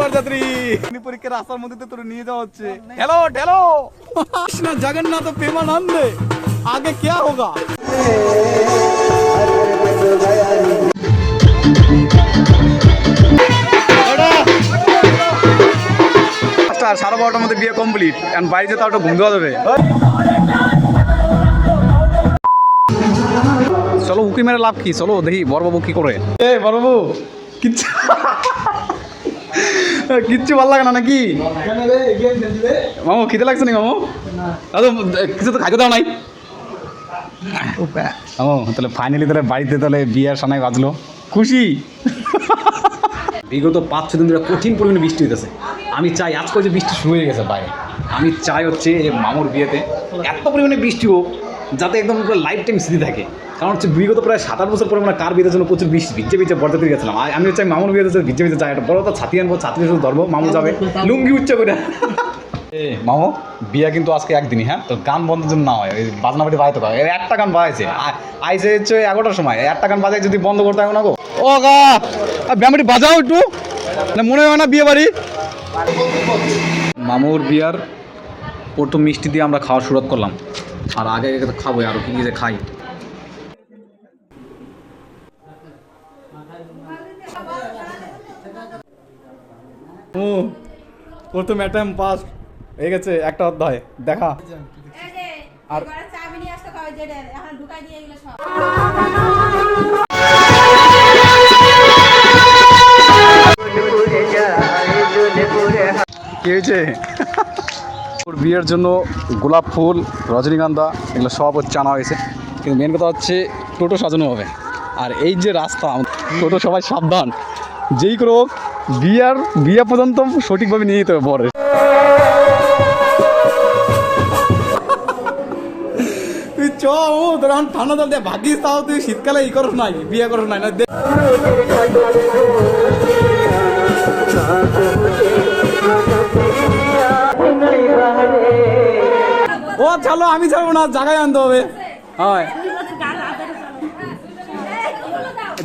বরযাত্রী পরীক্ষার রাস্তার মধ্যে তোর নিয়ে যাওয়া হচ্ছে। हेलो हेलो कृष्ण जगन्नाथ प्रेमानंद आगे क्या होगा। সাড়ে 12টার মধ্যে বিয়ে কমপ্লিট, কারণ বাড়ি যেতে ওটা ঘুম দেওয়া যাবে। চলো উকি মেরে লাভ কি, চলো দেখি বড়বাবু কি করে। এ বড়বাবু কিচ্ছু কিচ্ছু ভালো লাগে না নাকি মামু? খিদে লাগছে নি মামু? কিছু তো খাইতে দাও নাই মামু? তাহলে ফাইনালি তাহলে বাড়িতে তাহলে বিয়ের সানাই বাজলো, খুশি? বিগত 5-6 দিন ধরে কঠিন পরিমাণে বৃষ্টি হইতেছে। আমি চাই আজকে যে বৃষ্টি শুরু হয়ে গেছে বাইরে, আমি চাই হচ্ছে যে মামুর বিয়েতে এত পরিমাণে বৃষ্টি হোক যাতে একদম লাইফ টাইম স্মৃতি থাকে। কারণ হচ্ছে বিগত প্রায় 7-8 বছর পরে মানে কার বিয়ের জন্য প্রচুর ভিজে ভিজে বরযাত্রী গেছিলাম। আমি চাই মামুর বিয়েতে ভিজে ভিজে যায়, একটা বড় তো ছাতি আনবো, ছাতি শুধু ধরবো, মামু যাবে লুঙ্গি উচ্চ করে। এ মামু বিয়ে কিন্তু আজকে একদিনই, হ্যাঁ? তো গান বন্ধের জন্য না হয়, ওই বাজনাবাড়ি বাজাইতে পারে। একটা গান বাজাইছে আইসে হচ্ছে 11টার সময়, একটা গান বাজাই যদি বন্ধ করতে হবে না গো। ও গা ব্যামাটি বাজাও একটু, মনে হয় না বিয়ে বাড়ি। মামুর বিয়ার প্রথম মিষ্টি দিয়ে আমরা খাওয়া শুরু করলাম, আর আগে আগে তো খাবো, আরো কি যে খাই। ও প্রথম অ্যাটেম্প পাস হয়ে গেছে, একটা অধ্যায় দেখা। আর কি হয়েছে? ওর বিয়ের জন্য গোলাপ ফুল, রজনীগন্ধা এগুলো সব হচ্ছে আনা হয়েছে, কিন্তু মেন কথা হচ্ছে টোটো সাজানো হবে। আর এই যে রাস্তা, টোটো সবাই সাবধান, যেই করে হোক বিয়ে পর্যন্ত সঠিকভাবে নিয়ে যেতে হবে বরের। তুই চ তোর এখন ঠান্ডা জল দিয়ে ভাগিস, তাও তুই শীতকালে ই করস নাই, বিয়ে করস নাই না। ও চলো আমি ছাড়বো না, জায়গায় আনতে হবে। হয়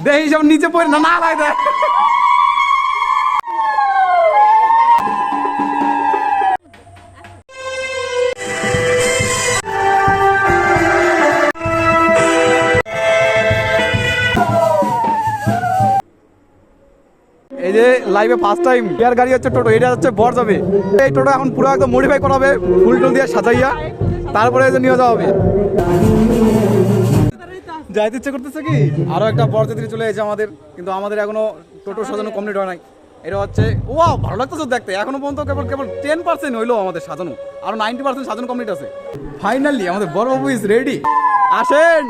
দেখি সব নিচে পড়ে না না লাগে। এই যে লাইভে ফার্স্ট টাইম বিয়ার গাড়ি হচ্ছে টোটো, এটা হচ্ছে বর যাবে। এই টোটো এখন পুরো একদম মডিফাই করা হবে, ফুল টুল দিয়ে সাজাইয়া তারপরে নিয়ে যাওয়া হবে। যাইতে ইচ্ছে করতেছে কি, আরো একটা বরযাত্রী চলে এসেছে আমাদের, কিন্তু আমাদের এখনো টোটো সাজানো কমপ্লিট হয় নাই। এটা হচ্ছে ও ভালো লাগতেছে দেখতে, এখনো পর্যন্ত কেবল 10% হইলো আমাদের সাজানো, আরো 90% সাজানো কমপ্লিট আছে। ফাইনালি আমাদের বড়বাবু ইজ রেডি, আসেন।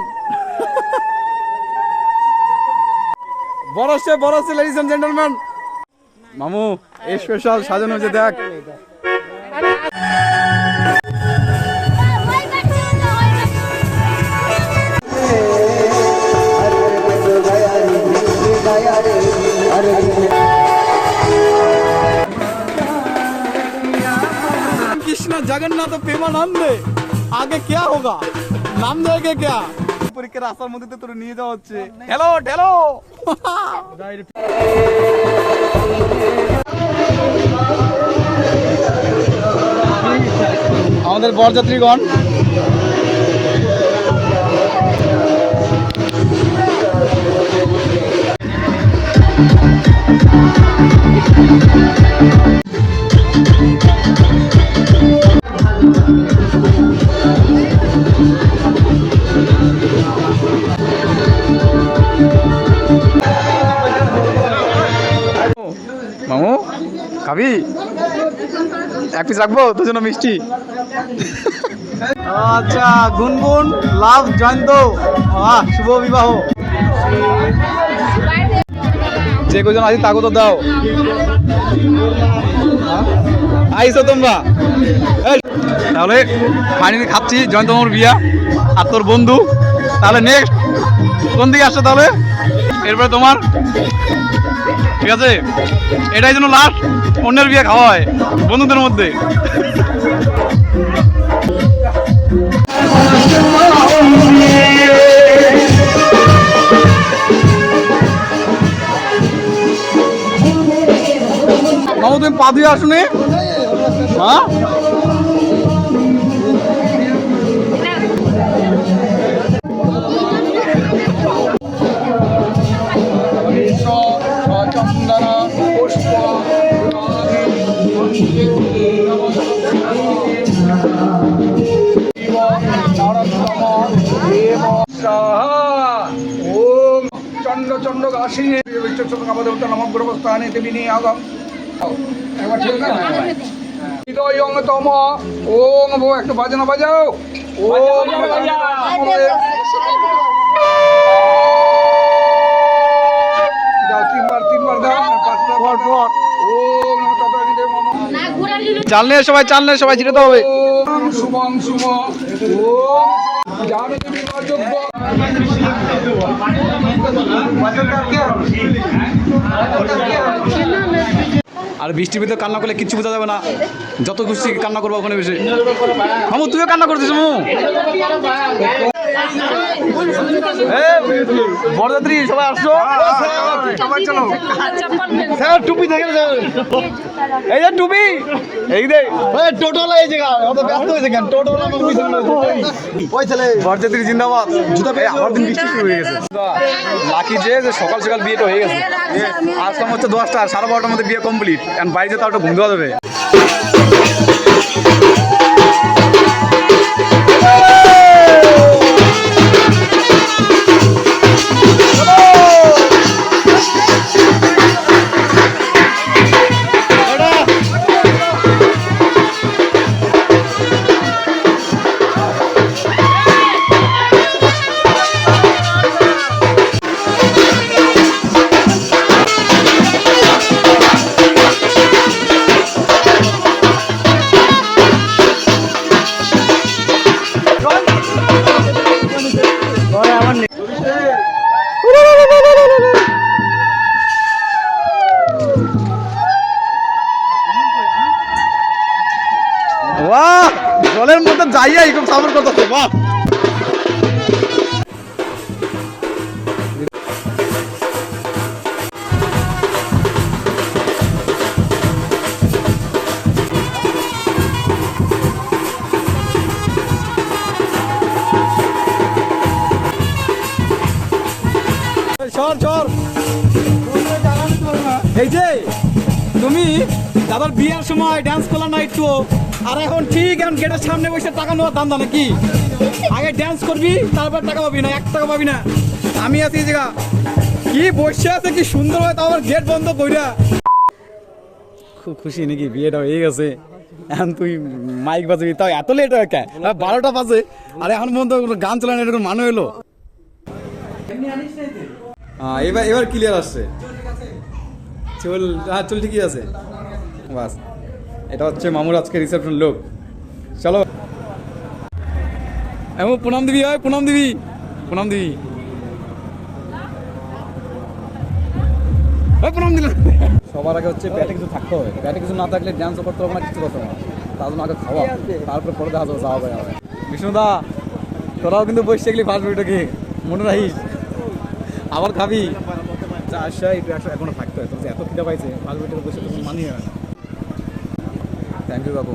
বড় সে লেডিস এন্ড জেন্টলম্যান, মামু স্পেশাল সাজানো হয়েছে দেখ। कृष्ण जगन्नाथ प्रेमानंद आगे क्या होगा, नाम देंगे क्या। পরীক্ষার রাস্তার মধ্যে তোর নিয়ে যাওয়া হচ্ছে। হ্যালো হ্যালো আমাদের বরযাত্রীগণ মামু খাবি? এক পিস রাখবো তোর জন্য মিষ্টি। আচ্ছা গুনগুন লাভ জয়ন্ত, শুভ বিবাহ। যে কজন আছি তাকে তো দাও। আইসো তোমরা, তাহলে ফাইনালি খাচ্ছি জয়ন্ত মামুর বিয়া আর তোর বন্ধু। তাহলে নেক্সট কোন দিকে আসছে তাহলে? এরপরে তোমার, ঠিক আছে? এটাই যেন লাস্ট অন্যের বিয়ে খাওয়া হয় বন্ধুদের মধ্যে। মামু তুমি পা ধুয়ে আসুনি? হ্যাঁ ओम चंड चंड काशी नमग्रवस्थाने देविनी आगम हृदयं तम ओम वो एक बाजना बजाओ ओम जाओ तीन बार दाओ पांच बार ओम চাল নিয়ে সবাই ছিটাতে হবে। ओम शुभं शुभ ओम जानकी विभाजक আর বৃষ্টির ভিতরে কান্না করলে কিচ্ছু বোঝা যাবে না, যত খুশি কান্না করবো ওখানে বেশি। মামু তুইও কান্না করছিস মামু? বরযাত্রী সবাই আসছো, টুপি থেকে এই যে টুপি এই দে টোটোল এই জায়গা অত ব্যস্ত হয়েছে কেন? টোটোল ওই ছেলে বরযাত্রী জিন্দাবাদ। জুতা পেয়ে আমার দিন বৃষ্টি শুরু হয়ে গেছে। লাকি যে সকাল সকাল বিয়েটা হয়ে গেছে। আসলাম হচ্ছে 10টা, 12:30টার মধ্যে বিয়ে কমপ্লিট। কারণ বাইরে যেতে একটা ঘুম দেওয়া যাবে। বাহ, জলের মধ্যে যাইয়া খুব সাপোর্ট করতেছে। বাহ, এই যে তুমি দাদার বিয়ের সময় ডান্স করলা না একটু, আর এখন ঠিক এখন গেটের সামনে বসে টাকা নেওয়ার দাম দানা কি? আগে ডান্স করবি তারপর টাকা পাবি না, 1 টাকা পাবি না। আমি আছি এই জায়গা কি বসে আছে, কি সুন্দর হয়, তাও আবার গেট বন্ধ কইরা। খুব খুশি নাকি বিয়েটা হয়ে গেছে? এখন তুই মাইক বাজাবি, তাও এত লেট হয় কেন? 12টা বাজে আর এখন পর্যন্ত গান চালানো এরকম মানুষ এলো। এবার ক্লিয়ার আসছে, চুল চুল ঠিকই আছে। বাস, এটা হচ্ছে মামুর আজকে রিসেপশন লোক। চলো এমন প্রণাম দিবি, হয় প্রণাম দিবি, প্রণাম দিবি, প্রণাম দিলাম। সবার আগে হচ্ছে পেটে কিছু থাকতে হবে, পেটে কিছু না থাকলে ড্যান্সও করতে হবে না, কিছু করতে হবে না। তার জন্য আগে খাওয়া, তারপরে পরে দেখা যাবে যাওয়া হবে। বিষ্ণুদা তোরাও কিন্তু বসে গেলি ফার্স্ট ভিডিওকে মনে রাখিস, আবার খাবি। আসা একটু এখনো থাকতে হয়, তোর যে এত খিদা পাইছে ফার্স্ট ভিডিওতে বসে তো মানিয়ে হয় না। Thank you Babu.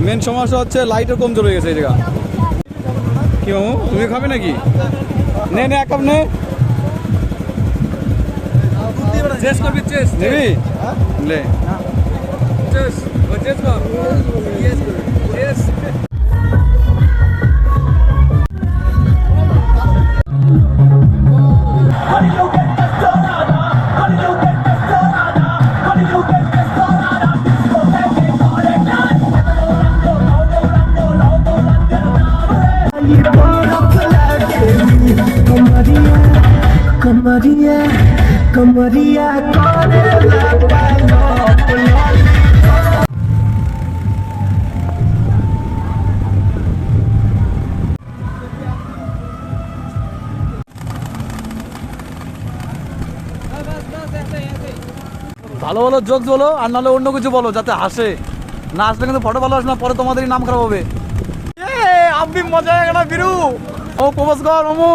মেন সমস্যা হচ্ছে লাইটও কম চলে গেছে এই জায়গা। কি মামু তুমি খাবে নাকি? নে নে, এক কাপ নে। চেস করবি? চেস নেবি? লে চেস, ও চেস কর। Yes chess. कमरिया कमरिया करे ভালো ভালো জোকস বলো, আর নাহলে অন্য কিছু বলো যাতে হাসে। না আসলে কিন্তু ফটো ভালো আসে না, পরে তোমাদেরই নাম খারাপ হবে। আব্বি মজা হয়ে গেল বিরু। ও প্রপোজ কর মামু।